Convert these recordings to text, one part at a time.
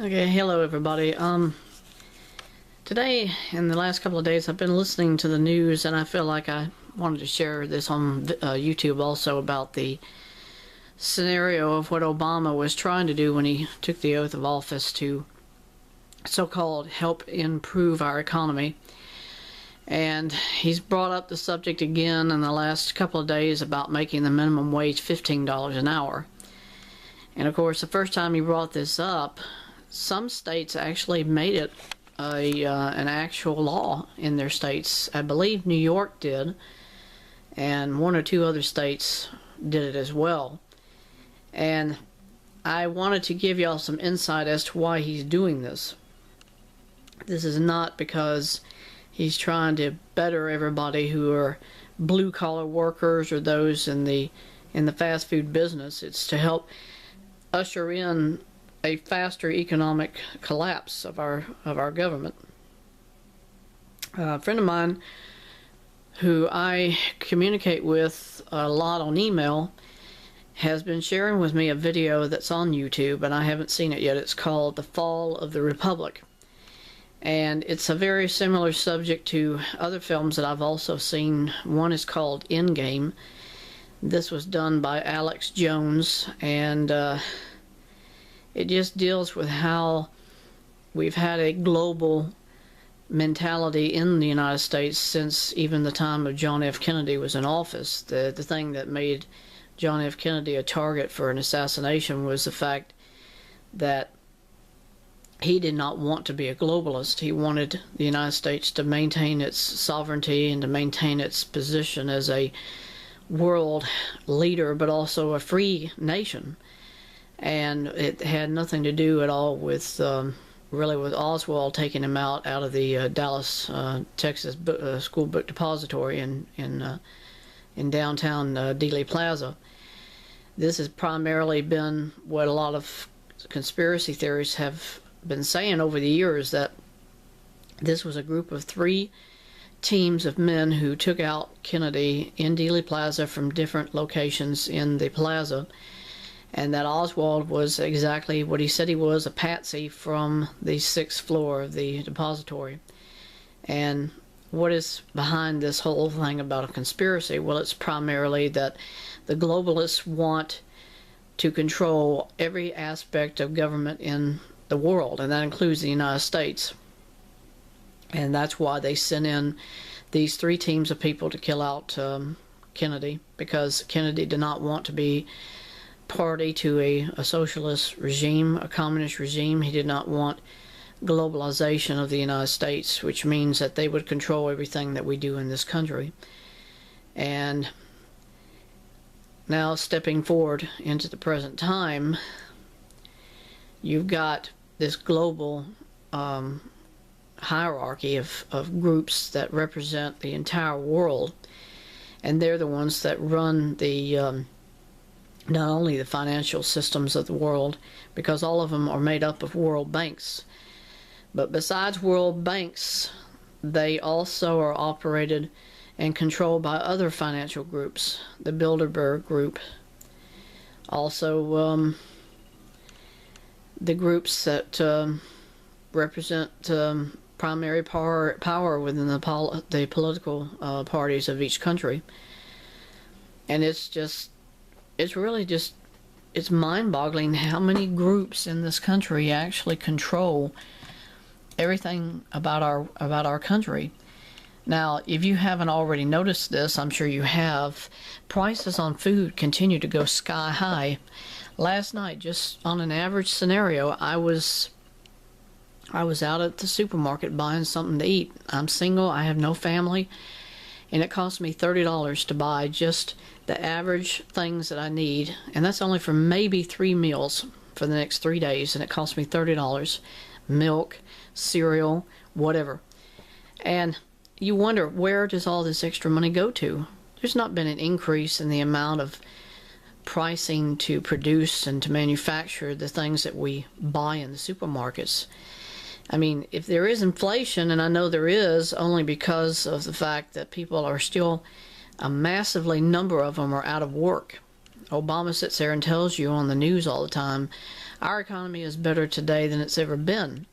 Okay, hello everybody. Today, in the last couple of days, I've been listening to the news, and I feel like I wanted to share this on YouTube also about the scenario of what Obama was trying to do when he took the oath of office to so-called help improve our economy. And he's brought up the subject again in the last couple of days about making the minimum wage $15 an hour. And of course, the first time he brought this up, some states actually made it an actual law in their states. I believe New York did, and one or two other states did it as well. And I wanted to give y'all some insight as to why he's doing this. This is not because he's trying to better everybody who are blue-collar workers or those in the fast food business. It's to help usher in a faster economic collapse of our government. A friend of mine who I communicate with a lot on email has been sharing with me a video that's on YouTube, and I haven't seen it yet. It's called The Fall of the Republic. And it's a very similar subject to other films that I've also seen. One is called Endgame. This was done by Alex Jones, and it just deals with how we've had a global mentality in the United States since even the time of John F. Kennedy was in office. The thing that made John F. Kennedy a target for an assassination was the fact that he did not want to be a globalist. He wanted the United States to maintain its sovereignty and to maintain its position as a world leader, but also a free nation. And it had nothing to do at all with really with Oswald taking him out of the Dallas, Texas school book depository in downtown Dealey Plaza. This has primarily been what a lot of conspiracy theorists have been saying over the years, that this was a group of 3 teams of men who took out Kennedy in Dealey Plaza from different locations in the plaza, and that Oswald was exactly what he said he was, a patsy from the 6th floor of the depository. And what is behind this whole thing about a conspiracy? Well, it's primarily that the globalists want to control every aspect of government in the world, and that includes the United States. And that's why they sent in these 3 teams of people to kill out Kennedy, because Kennedy did not want to be party to a socialist regime, a communist regime. He did not want globalization of the United States, which means that they would control everything that we do in this country. And now, stepping forward into the present time, you've got this global hierarchy of groups that represent the entire world, and they're the ones that run the not only the financial systems of the world, because all of them are made up of world banks, but besides world banks, they also are operated and controlled by other financial groups. The Bilderberg Group, also the groups that represent primary power within the political parties of each country. And it's really just, it's mind-boggling how many groups in this country actually control everything about our country. Now, if you haven't already noticed this, I'm sure you have, prices on food continue to go sky high. Last night, just on an average scenario, I was out at the supermarket buying something to eat. I'm single, I have no family, and it cost me $30 to buy just the average things that I need, and that's only for maybe 3 meals for the next 3 days, and it cost me $30. Milk, cereal, whatever. And you wonder, where does all this extra money go to? There's not been an increase in the amount of pricing to produce and to manufacture the things that we buy in the supermarkets. I mean, if there is inflation, and I know there is, only because of the fact that people are still, a massively number of them are out of work. Obama sits there and tells you on the news all the time, our economy is better today than it's ever been.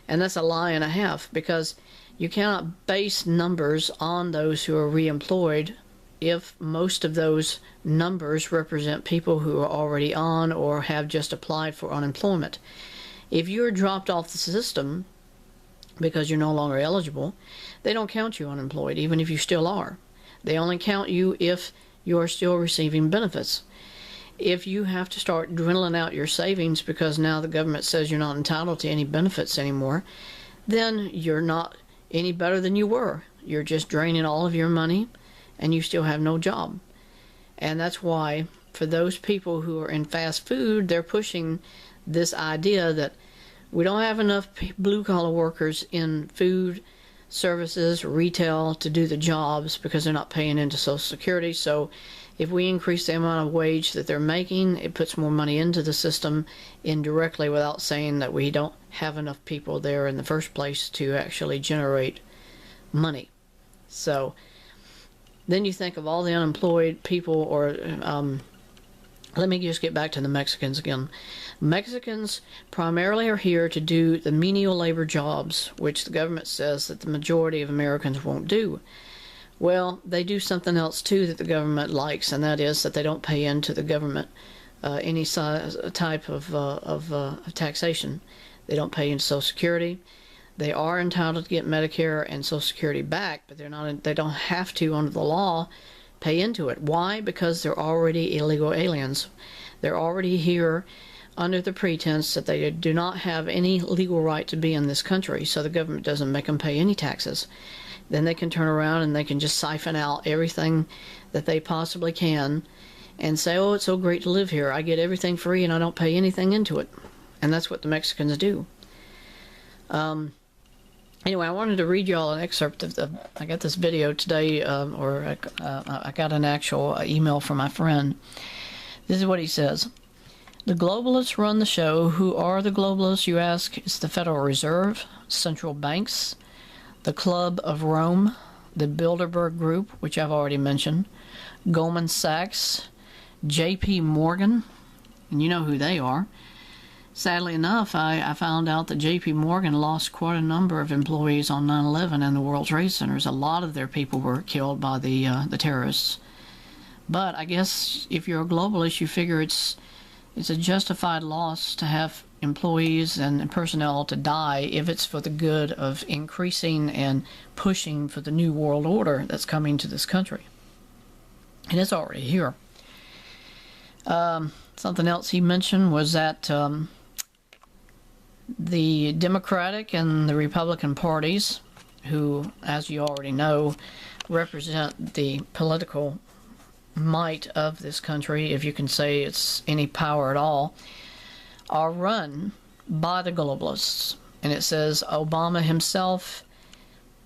And that's a lie and a half, because you cannot base numbers on those who are reemployed if most of those numbers represent people who are already on or have just applied for unemployment. If you're dropped off the system because you're no longer eligible, they don't count you unemployed, even if you still are. They only count you if you are still receiving benefits. If you have to start dwindling out your savings because now the government says you're not entitled to any benefits anymore, then you're not any better than you were. You're just draining all of your money and you still have no job. And that's why for those people who are in fast food, they're pushing this idea that we don't have enough blue-collar workers in food, services, retail to do the jobs because they're not paying into Social Security. So if we increase the amount of wage that they're making, it puts more money into the system indirectly without saying that we don't have enough people there in the first place to actually generate money. So then you think of all the unemployed people, or let me just get back to the Mexicans again. Mexicans primarily are here to do the menial labor jobs, which the government says that the majority of Americans won't do. Well, they do something else too that the government likes, and that is that they don't pay into the government any type of taxation. They don't pay into Social Security. They are entitled to get Medicare and Social Security back, but they don't have to under the law pay into it. Why? Because they're already illegal aliens. They're already here under the pretense that they do not have any legal right to be in this country, so the government doesn't make them pay any taxes. Then they can turn around and they can just siphon out everything that they possibly can and say, oh, it's so great to live here. I get everything free and I don't pay anything into it. And that's what the Mexicans do. Anyway, I wanted to read you all an excerpt of I got this video today, I got an actual email from my friend. This is what he says. The globalists run the show. Who are the globalists, you ask? It's the Federal Reserve, central banks, the Club of Rome, the Bilderberg Group, which I've already mentioned, Goldman Sachs, J.P. Morgan, and you know who they are. Sadly enough, I found out that J.P. Morgan lost quite a number of employees on 9/11 and the World Trade Centers. A lot of their people were killed by the terrorists. But I guess if you're a globalist, you figure it's a justified loss to have employees and personnel to die if it's for the good of increasing and pushing for the new world order that's coming to this country. And it's already here. Something else he mentioned was that the Democratic and the Republican parties, who, as you already know, represent the political might of this country, if you can say it's any power at all, are run by the globalists. And it says Obama himself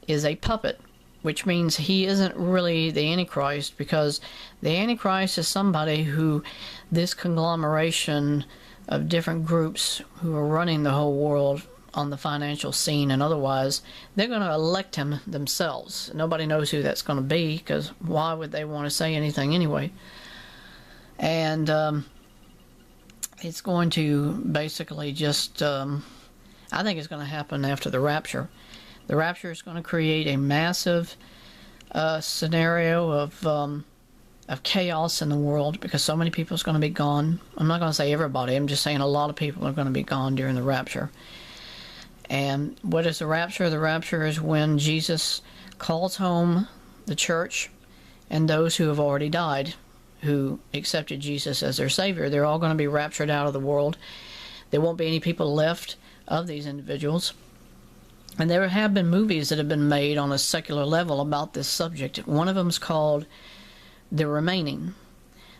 is a puppet, which means he isn't really the Antichrist, because the Antichrist is somebody who this conglomeration of different groups who are running the whole world on the financial scene and otherwise, they're going to elect him themselves. Nobody knows who that's going to be, because why would they want to say anything anyway? And it's going to basically just, I think it's going to happen after the rapture. The rapture is going to create a massive scenario of chaos in the world, because so many people is going to be gone. I'm not going to say everybody, I'm just saying a lot of people are going to be gone during the rapture. And what is the rapture? The rapture is when Jesus calls home the church and those who have already died, who accepted Jesus as their Savior. They're all going to be raptured out of the world. There won't be any people left of these individuals. And there have been movies that have been made on a secular level about this subject. One of them is called The Remaining.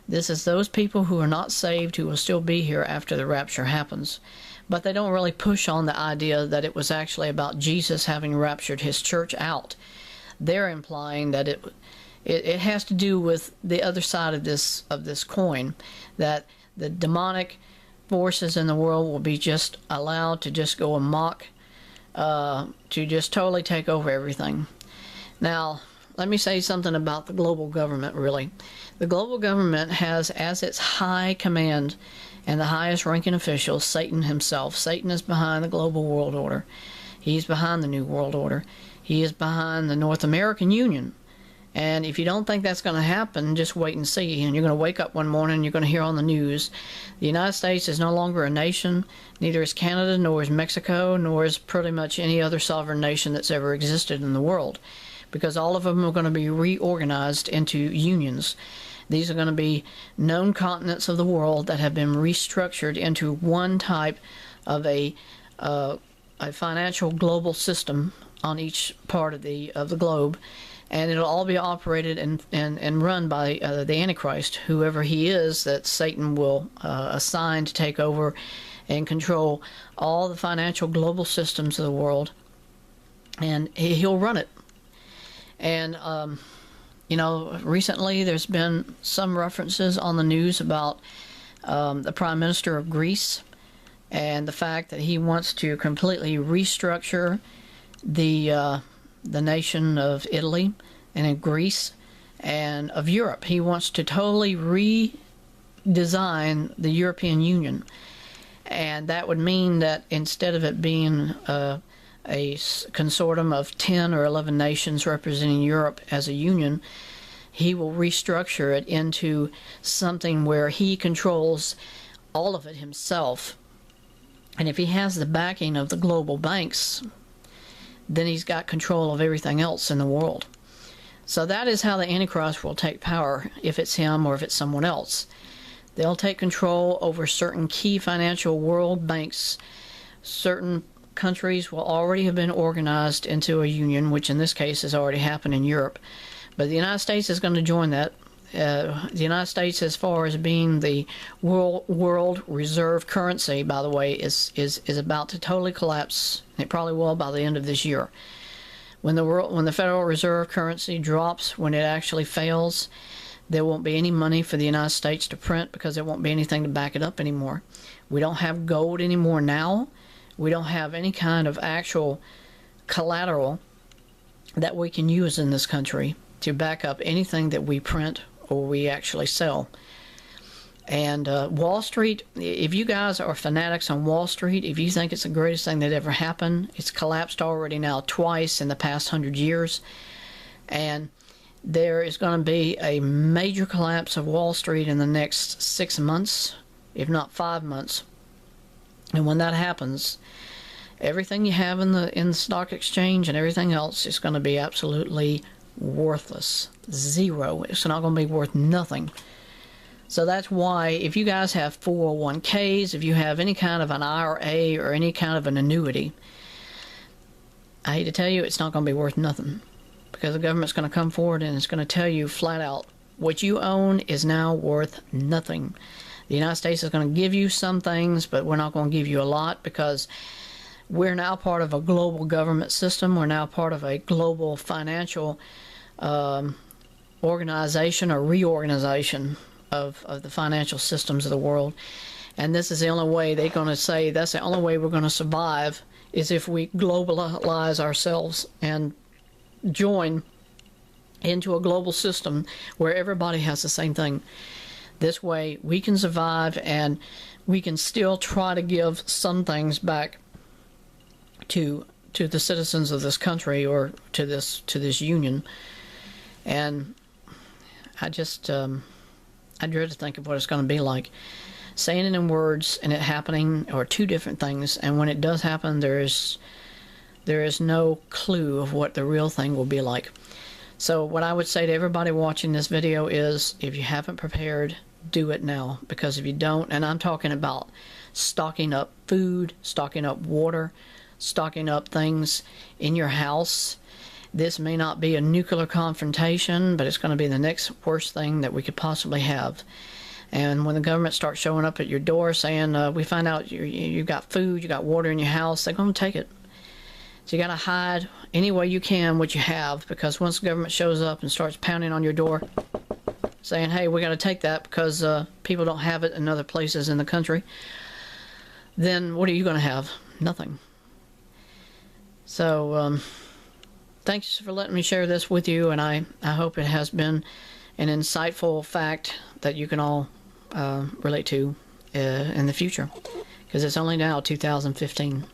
This is those people who are not saved who will still be here after the rapture happens. But they don't really push on the idea that it was actually about Jesus having raptured his church out. They're implying that it has to do with the other side of this coin, that the demonic forces in the world will be just allowed to just go amok, to just totally take over everything. Now, let me say something about the global government, really. The global government has as its high command and the highest ranking official Satan himself. Satan is behind the global world order. He's behind the New World Order. He is behind the North American Union. And if you don't think that's going to happen, just wait and see. And you're going to wake up one morning and you're going to hear on the news, the United States is no longer a nation. Neither is Canada, nor is Mexico, nor is pretty much any other sovereign nation that's ever existed in the world. Because all of them are going to be reorganized into unions. These are going to be known continents of the world that have been restructured into one type of a financial global system on each part of the globe. And it'll all be operated and run by the Antichrist, whoever he is that Satan will assign to take over and control all the financial global systems of the world. And he'll run it. And, you know, recently there's been some references on the news about the Prime Minister of Greece and the fact that he wants to completely restructure the nation of Italy and of Greece and of Europe. He wants to totally redesign the European Union. And that would mean that instead of it being a consortium of 10 or 11 nations representing Europe as a union, he will restructure it into something where he controls all of it himself. And if he has the backing of the global banks, then he's got control of everything else in the world. So that is how the Antichrist will take power, if it's him or if it's someone else. They'll take control over certain key financial world banks. Certain countries will already have been organized into a union, which in this case has already happened in Europe. But the United States is going to join that. The United States, as far as being the world reserve currency, by the way, is about to totally collapse. It probably will by the end of this year. When the Federal Reserve currency drops, when it actually fails, there won't be any money for the United States to print because there won't be anything to back it up anymore. We don't have gold anymore now. We don't have any kind of actual collateral that we can use in this country to back up anything that we print or we actually sell. And Wall Street, if you guys are fanatics on Wall Street, if you think it's the greatest thing that ever happened, it's collapsed already now twice in the past 100 years. And there is going to be a major collapse of Wall Street in the next 6 months, if not 5 months. And when that happens, everything you have in the stock exchange and everything else is going to be absolutely worthless. Zero. It's not going to be worth nothing. So that's why if you guys have 401ks, if you have any kind of an IRA or any kind of an annuity, I hate to tell you, it's not going to be worth nothing. Because the government's going to come forward and it's going to tell you flat out, what you own is now worth nothing. The United States is going to give you some things, but we're not going to give you a lot because we're now part of a global government system. We're now part of a global financial organization or reorganization of the financial systems of the world. And this is the only way they're going to say, that's the only way we're going to survive, is if we globalize ourselves and join into a global system where everybody has the same thing. This way we can survive and we can still try to give some things back to the citizens of this country or to this union. And I just I dread to think of what it's going to be like. Saying it in words and it happening are two different things, and when it does happen, there is no clue of what the real thing will be like. So what I would say to everybody watching this video is, if you haven't prepared, do it now. Because if you don't, and I'm talking about stocking up food, stocking up water, stocking up things in your house. This may not be a nuclear confrontation, but it's going to be the next worst thing that we could possibly have. And when the government starts showing up at your door saying, we find out you've got food, you got water in your house, they're going to take it. So you got to hide any way you can what you have, because once the government shows up and starts pounding on your door saying, hey, we got to take that because people don't have it in other places in the country, then what are you going to have? Nothing. So thanks for letting me share this with you, and I hope it has been an insightful fact that you can all relate to in the future, because it's only now 2015.